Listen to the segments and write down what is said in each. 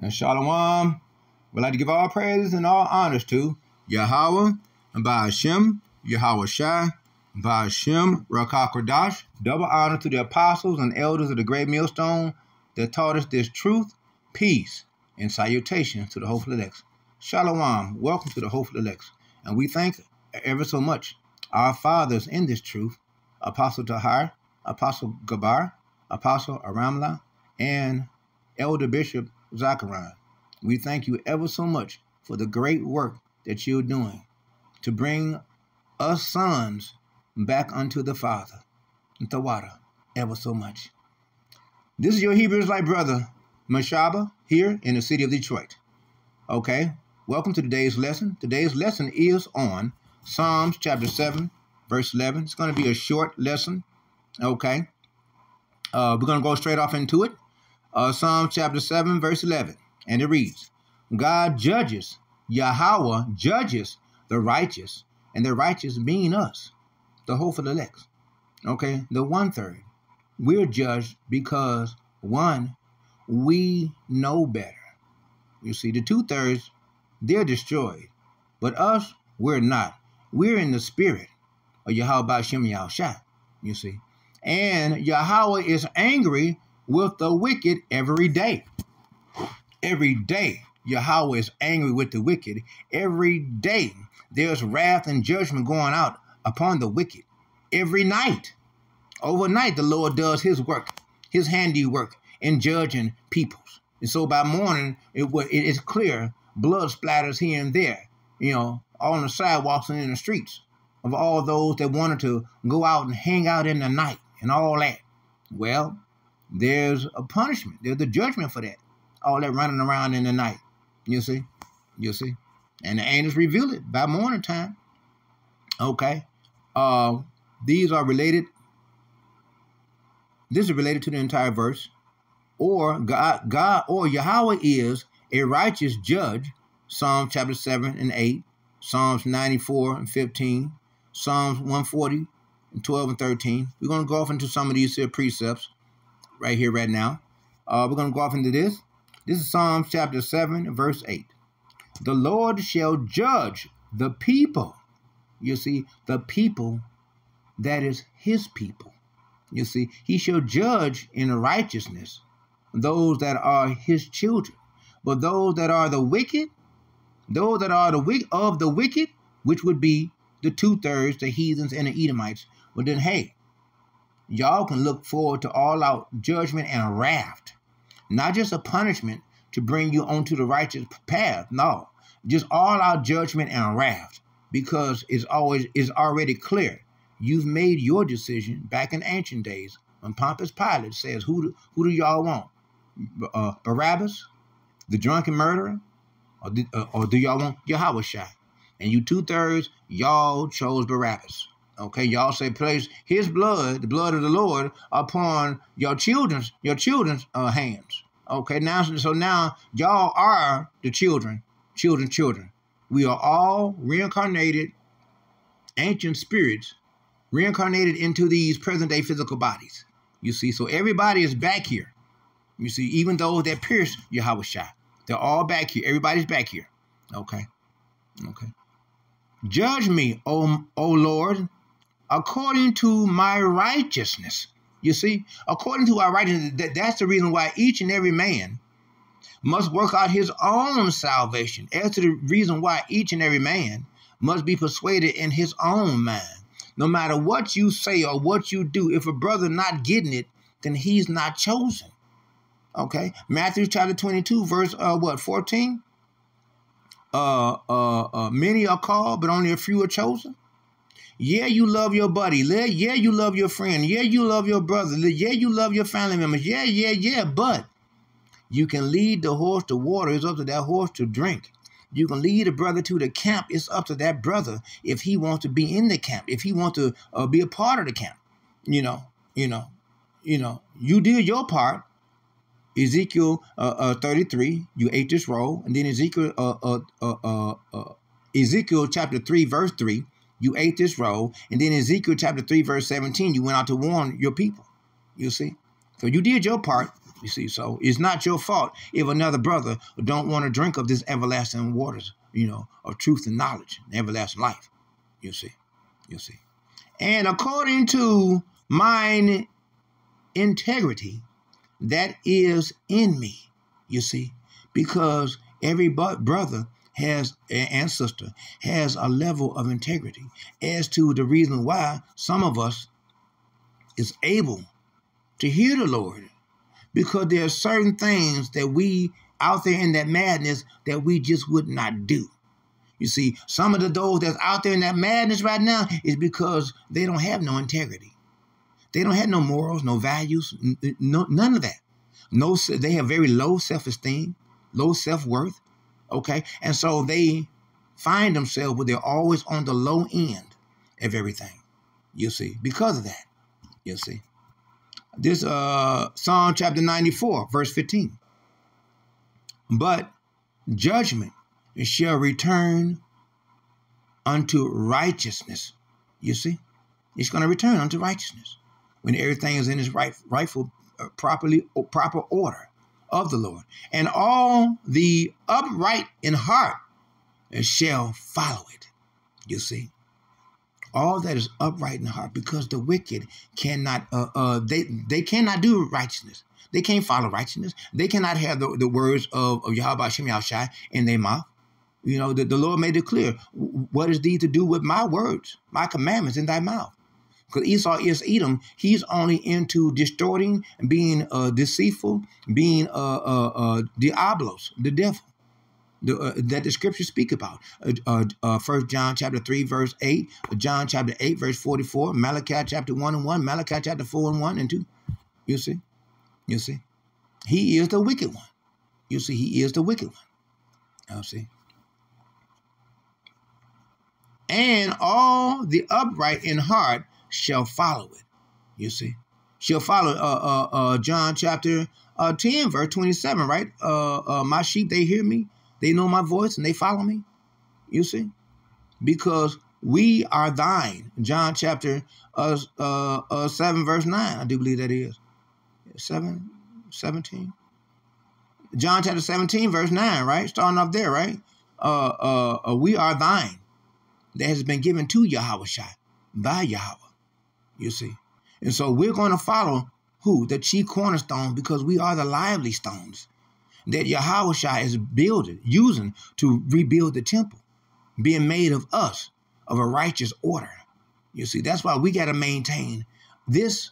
And Shalom. We'd like to give all praises and all honors to YaHAWAH and Ba'ashem, YaHAWAH, Ba'ashem, Rakakwadash. Double honor to the apostles and elders of the great millstone that taught us this truth, peace, and salutation to the hopeful elects. Shalom. Welcome to the hopeful elects. And we thank ever so much our fathers in this truth, Apostle Tahar, Apostle Gabar, Apostle Aramla, and Elder Bishop Zachariah. We thank you ever so much for the great work that you're doing to bring us sons back unto the Father, Tawada, ever so much. This is your Hebrew Israelite brother, Mashaba, here in the city of Detroit. Okay, welcome to today's lesson. Today's lesson is on Psalms chapter 7, verse 11. It's going to be a short lesson, okay? We're going to go straight off into it. Psalms chapter 7, verse 11. And it reads, God judges, YaHAWAH judges the righteous, and the righteous being us, the hopeful elect. Okay, the 1/3. We're judged because, one, we know better. You see, the 2/3, they're destroyed. But us, we're not. We're in the spirit of YaHAWAH Ba'ashem Yahushua, you see. And YaHAWAH is angry with the wicked every day. Every day, YaHAWAH is angry with the wicked. Every day, there's wrath and judgment going out upon the wicked. Every night, overnight, the Lord does his work, his handiwork in judging peoples. And so by morning, it is clear, blood splatters here and there, you know, on the sidewalks and in the streets of all those that wanted to go out and hang out in the night and all that. Well, there's a punishment. There's a judgment for that. All that running around in the night. You see? You see? And the angels reveal it by morning time. Okay. These are related. This is related to the entire verse. Or God or YaHAWAH is a righteous judge. Psalm chapter 7 and 8. Psalms 94 and 15. Psalms 140 and 12 and 13. We're going to go off into some of these precepts right here, right now. We're going to go off into this. This is Psalms chapter 7, verse 8. The Lord shall judge the people. You see, the people that is his people. You see, he shall judge in righteousness those that are his children. But those that are the wicked, those that are of the wicked, which would be the 2/3, the heathens and the Edomites, well then, hey, y'all can look forward to all out judgment and wrath. Not just a punishment to bring you onto the righteous path. No, just all out judgment and wrath, because it's already clear. You've made your decision back in ancient days when Pontius Pilate says, who do y'all want? Barabbas, the drunken murderer, or do y'all want YaHAWAH? And you 2/3, y'all chose Barabbas. Okay, y'all say, place his blood, the blood of the Lord, upon your children's hands. Okay, now y'all are the children. We are all reincarnated ancient spirits, reincarnated into these present-day physical bodies. You see, so everybody is back here. You see, even those that pierced YaHAWAH, they're all back here. Everybody's back here. Okay. Judge me, O Lord, according to my righteousness. You see, according to our righteousness, that's the reason why each and every man must work out his own salvation. As to the reason why each and every man must be persuaded in his own mind. No matter what you say or what you do, if a brother not getting it, then he's not chosen. Okay, Matthew chapter 22, verse 14. Many are called, but only a few are chosen. Yeah, you love your buddy. Yeah, you love your friend. Yeah, you love your brother. Yeah, you love your family members. Yeah. But you can lead the horse to water. It's up to that horse to drink. You can lead a brother to the camp. It's up to that brother if he wants to be in the camp, if he wants to be a part of the camp. You did your part. Ezekiel 33, you ate this roll. And then Ezekiel chapter 3, verse 3, you ate this roll. And then Ezekiel chapter 3, verse 17, you went out to warn your people. You see? So you did your part. You see, so it's not your fault if another brother don't want to drink of this everlasting waters, of truth and knowledge and everlasting life. You see. And according to mine integrity that is in me, you see, because every brother has and sister has a level of integrity as to the reason why some of us is able to hear the Lord, because there are certain things that we out there in that madness that we just would not do. You see, some of those that's out there in that madness right now is because they don't have no integrity. They don't have no morals, no values, none of that. They have very low self-esteem, low self-worth, okay? And so they find themselves where they're always on the low end of everything, you see, because of that, you see. This Psalm chapter 94, verse 15. But judgment shall return unto righteousness. You see, it's going to return unto righteousness when everything is in its rightful, proper order of the Lord. And all the upright in heart shall follow it. You see, all that is upright in heart, because the wicked cannot, they cannot do righteousness. They can't follow righteousness. They cannot have the words of YaHAWAH Shem Yahushai in their mouth. The Lord made it clear, what is thee to do with my words, my commandments in thy mouth? Because Esau is Edom, he's only into distorting, being deceitful, being diablos, the devil, that the scriptures speak about. 1 John chapter 3, verse 8, John chapter 8, verse 44, Malachi chapter 1 and 1, Malachi chapter 4 and 1 and 2. You see? He is the wicked one. You see, he is the wicked one. You see? And all the upright in heart shall follow it. You see? Shall follow John chapter 10, verse 27, right? My sheep, they hear me. They know my voice and they follow me. You see? Because we are thine. John chapter 7, verse 9. I do believe that is. 17. John chapter 17, verse 9, right? Starting off there, right? We are thine. That has been given to YaHAWAH by YaHAWAH. You see? And so we're going to follow who? The chief cornerstone, because we are the lively stones that YaHAWAH is using to rebuild the temple, being made of us, of a righteous order. You see, that's why we got to maintain this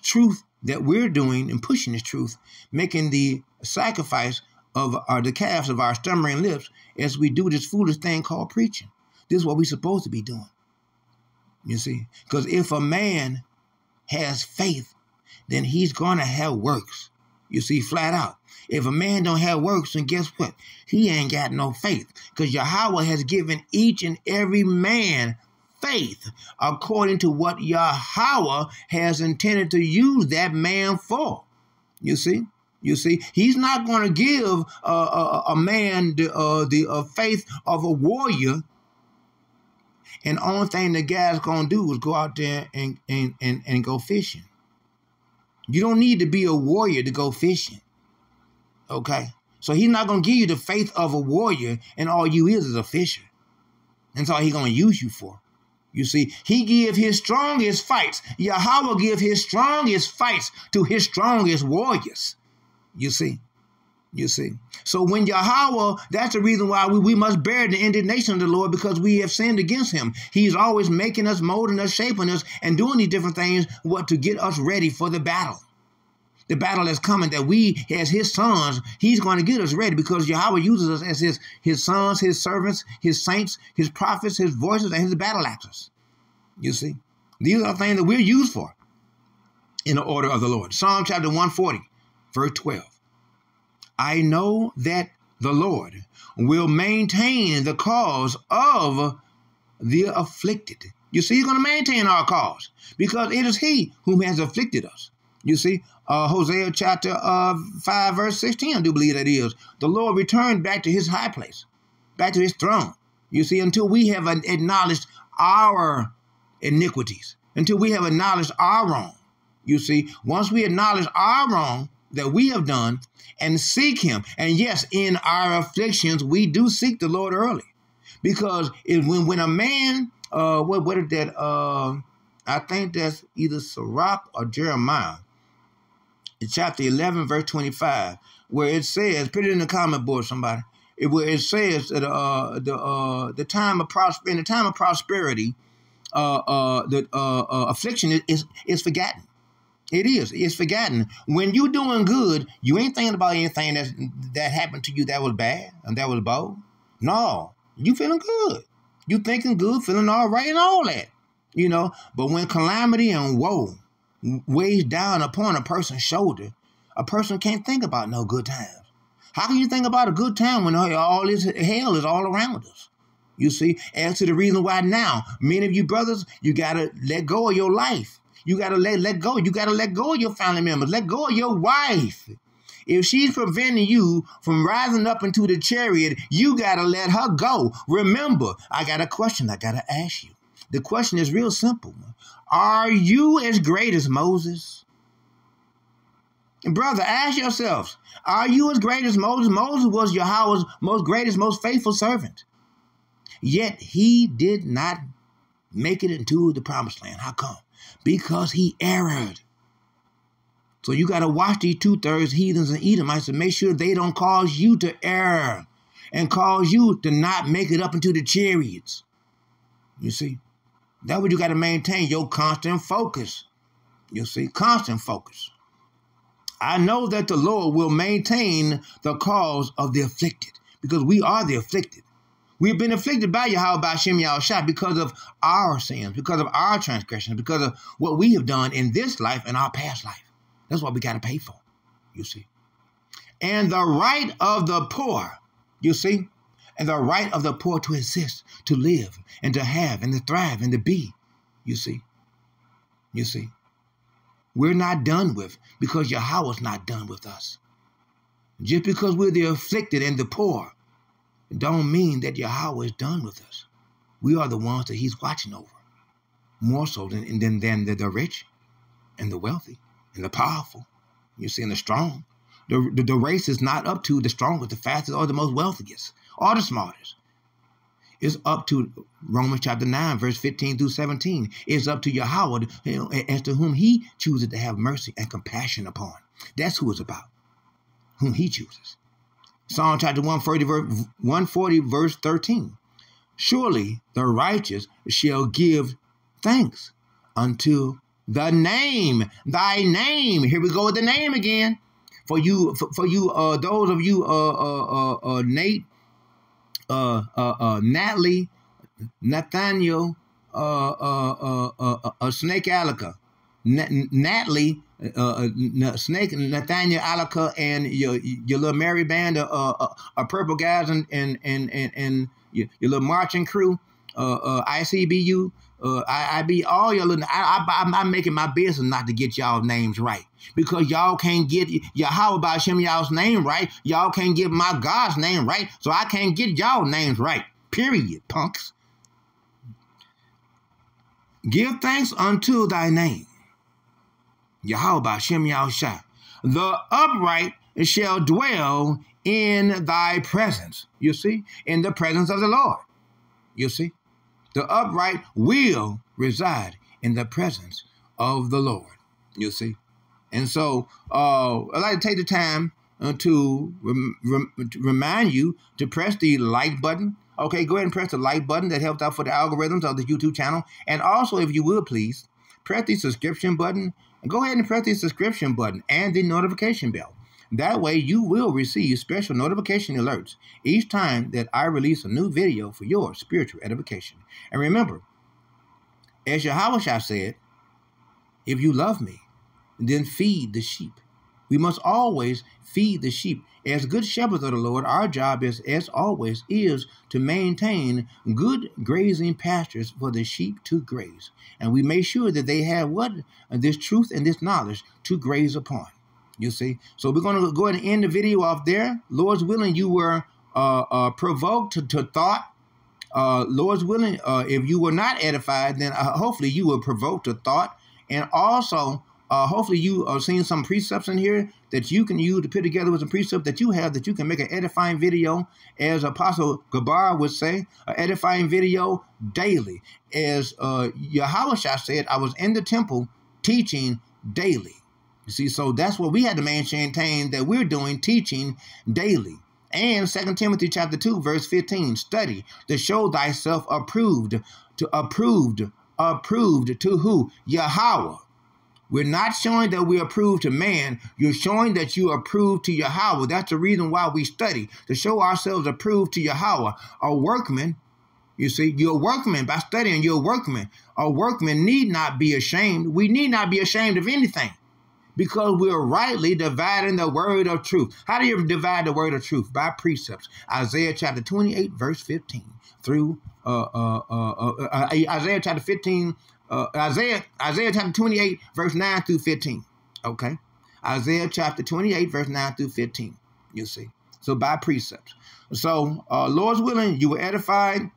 truth that we're doing and pushing this truth, making the sacrifice of the calves of our stammering lips as we do this foolish thing called preaching. This is what we're supposed to be doing. You see, because if a man has faith, then he's going to have works. You see, flat out. If a man don't have works, then guess what? He ain't got no faith, because YaHAWAH has given each and every man faith according to what YaHAWAH has intended to use that man for. You see, he's not going to give a man the faith of a warrior, and the only thing the guy's going to do is go out there and go fishing. You don't need to be a warrior to go fishing. Okay? So he's not going to give you the faith of a warrior, and all you is a fisher. That's all he's going to use you for. You see, he give his strongest fights. YaHAWAH give his strongest fights to his strongest warriors. You see. So when YaHAWAH, that's the reason why we must bear the indignation of the Lord, because we have sinned against him. He's always making us, molding us, shaping us, and doing these different things to get us ready for the battle. The battle that's coming, that we, as his sons, he's going to get us ready, because YaHAWAH uses us as his sons, his servants, his saints, his prophets, his voices, and his battle axes. You see, these are the things that we're used for in the order of the Lord. Psalm chapter 140, verse 12. I know that the Lord will maintain the cause of the afflicted. You see, he's going to maintain our cause, because it is he whom has afflicted us. You see, Hosea chapter 5, verse 16, I do believe that is. The Lord returned back to his high place, back to his throne. You see, until we have acknowledged our iniquities, until we have acknowledged our wrong. You see, once we acknowledge our wrong, that we have done and seek him. And yes, in our afflictions, we do seek the Lord early. Because when a man, what is that? I think that's either Sirach or Jeremiah, in chapter 11, verse 25, where it says, put it in the comment board, somebody, where it says that the time of prosperity, affliction is forgotten. It's forgotten. When you're doing good, you ain't thinking about anything that happened to you that was bad and that was bold. No, you feeling good. You thinking good, feeling all right and all that, you know. But when calamity and woe weighs down upon a person's shoulder, a person can't think about no good times. How can you think about a good time when all this hell is all around us? You see, as to the reason why now, many of you brothers, you got to let go of your life. You got to let go. You got to let go of your family members. Let go of your wife. If she's preventing you from rising up into the chariot, you got to let her go. Remember, I got a question I got to ask you. The question is real simple. Are you as great as Moses? And brother, ask yourselves, are you as great as Moses? Moses was YaHAWAH's most greatest, most faithful servant. Yet he did not make it into the promised land. How come? Because he erred. So you got to watch these 2/3 heathens and Edomites to make sure they don't cause you to err and cause you to not make it up into the chariots. You see? That's what you got to maintain, your constant focus. You see? Constant focus. I know that the Lord will maintain the cause of the afflicted, because we are the afflicted. We've been afflicted by YaHAWAH, by H.I.D, YaHAWAH, because of our sins, because of our transgressions, because of what we have done in this life and our past life. That's what we got to pay for, you see. And the right of the poor, you see, and the right of the poor to exist, to live, and to have, and to thrive, and to be, you see. You see. We're not done with, because YaHAWAH's not done with us. Just because we're the afflicted and the poor, don't mean that YaHAWAH is done with us. We are the ones that he's watching over, more so than the rich and the wealthy and the powerful, you see, and the strong. The race is not up to the strongest, the fastest, or the most wealthiest, or the smartest. It's up to Romans chapter 9, verse 15 through 17. It's up to YaHAWAH, as to whom he chooses to have mercy and compassion upon. That's who it's about, whom he chooses. Psalm chapter 140, verse 13. Surely the righteous shall give thanks unto the name, thy name. Here we go with the name again. For you, those of you, Nate, Natalie, Nathaniel, Snake Alaka, Natalie, Snake, Nathaniel Alaka, and your little merry band of purple guys and your little marching crew, ICBU, IB, all your little. I'm making my business not to get y'all names right, because y'all can't get YaHAWAH by H.I.D y'all's name right. Y'all can't get my God's name right, so I can't get y'all names right. Period, punks. Give thanks unto thy name, YaHAWAH by H.I.D YaHAWAH. The upright shall dwell in thy presence. You see, in the presence of the Lord. You see. The upright will reside in the presence of the Lord, you see. And so I'd like to take the time to remind you to press the like button. Okay, go ahead and press the like button. That helps out for the algorithms of the YouTube channel. And also, if you will, please, press the subscription button. Go ahead and press the subscription button and the notification bell. That way, you will receive special notification alerts each time that I release a new video for your spiritual edification. And remember, as YaHAWAH said, if you love me, then feed the sheep. We must always feed the sheep. As good shepherds of the Lord, our job is, as always, is to maintain good grazing pastures for the sheep to graze. And we make sure that they have what? This truth and this knowledge to graze upon. You see, so we're going to go ahead and end the video off there. Lord's willing, you were provoked to thought. Lord's willing, if you were not edified, then hopefully you were provoked to thought. And also, hopefully you are seeing some precepts in here that you can use to put together with some precepts that you have, that you can make an edifying video, as Apostle Gabar would say, an edifying video daily. As YaHAWAH said, I was in the temple teaching daily. You see, so that's what we had to maintain, that we're doing, teaching daily. And 2 Timothy chapter 2, verse 15, study to show thyself approved to who? YaHAWAH. We're not showing that we're approved to man. You're showing that you are approved to YaHAWAH. That's the reason why we study, to show ourselves approved to YaHAWAH. A workman, you see, you're a workman. By studying, you're a workman. A workman need not be ashamed. We need not be ashamed of anything, because we're rightly dividing the word of truth. How do you divide the word of truth? By precepts. Isaiah chapter 28, verse 15 through Isaiah chapter 15. Isaiah chapter 28, verse 9 through 15. Okay? Isaiah chapter 28, verse 9 through 15. You see. So by precepts. So, Lord's willing, you were edified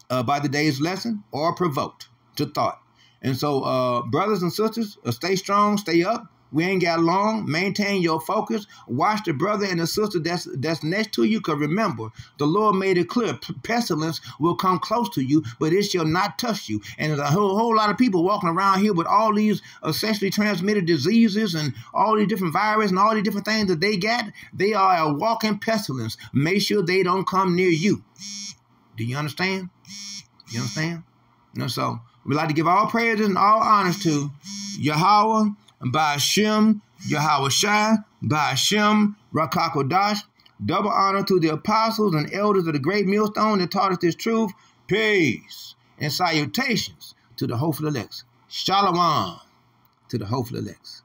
by the day's lesson or provoked to thought. And so, brothers and sisters, stay strong, stay up. We ain't got long. Maintain your focus. Watch the brother and the sister that's next to you. Because remember, the Lord made it clear, pestilence will come close to you, but it shall not touch you. And there's a whole lot of people walking around here with all these sexually transmitted diseases and all these different viruses and all these different things that they got. They are a walking pestilence. Make sure they don't come near you. Do you understand? You understand? So we like to give all praises and all honors to YaHAWAH, by Hashem, YaHAWAH, by Hashem, Rakakodash. Double honor to the apostles and elders of the great millstone that taught us this truth. Peace and salutations to the hopeful elects. Shalom to the hopeful elects.